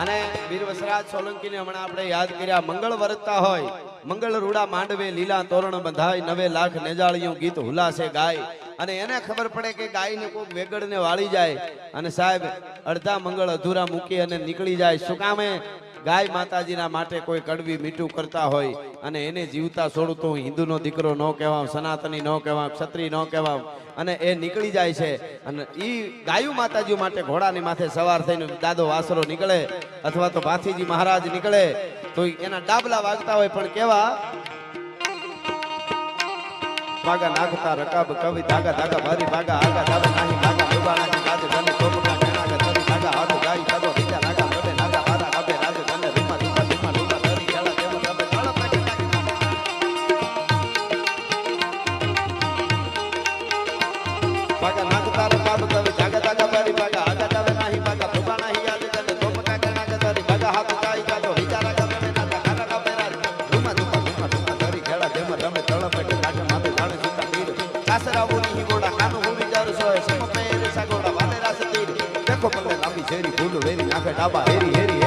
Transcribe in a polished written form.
અને વીર વસરાજ સોલંકીને હમણાં આપણે યાદ કર્યા. મંગળ વરસતા હોય, મંગળ રૂડા માંડવે લીલા તોરણ બંધાય, 9 લાખ નેજાળિયું ગીત હુલાસે ગાય. અને એને ખબર પડે કે ગાયને કોઈક વેગડને વાળી જાય અને સાહેબ અડધા મંગળ અધૂરા મૂકી અને નીકળી જાય. શું કામે? ગાય માતાજીના માટે કોઈ કડવી મીઠું કરતા હોય અને એને જીવતા છોડું તો હું હિન્દુનો દીકરો ન કહેવામ, સનાતની ન કહેવામ, ક્ષત્રિય ન કહેવામ. અને એ નીકળી જાય છે. અને ઈ ગાયું માતાજી માટે ઘોડાની માથે સવાર થઈને દાદો વાસરો નીકળે અથવા તો ભાથીજી મહારાજ નીકળે તો એના ડાબલા વાગતા હોય, પણ કેવા ભાગા નાખતા રકાબ કવિ ધાગા ધાગા ભારી ભાગા આગા ધાબા નાહી ભાગા ડૂબા નાખી કાજે ધને કોપકા કેણાગા તરી ભાગા હાથ ગાઈ કાદો બીજા નાગા ગડે નાગા હારા આબે રાજ ધને રૂમા રૂમા રૂમા રૂમા તરી કેળા દેવ રબે તળપ ભાગા નાખતા રકાબ કવિ ધાગા ધાગા ભારી ભાગા આગા ધાબા નાહી ભાગા ડૂબા નાહી યાદ ધને કોપકા કેણાગા તરી ભાગા હાથ ગાઈ કાદો બીજા નાગા ગડે નાગા હારા આબે રાજ રૂમા રૂમા રૂમા રૂમા તરી કેળા દેવ રબે તળપ સાસરાઓની હિગોડા કાનું હું વિચારું સોય સમ પેરે સાગોડા વાલે રાસતી દેખો પલ્લે લાંબી શેરી ફૂલ વેરી નાખે ડાબા હેરી હેરી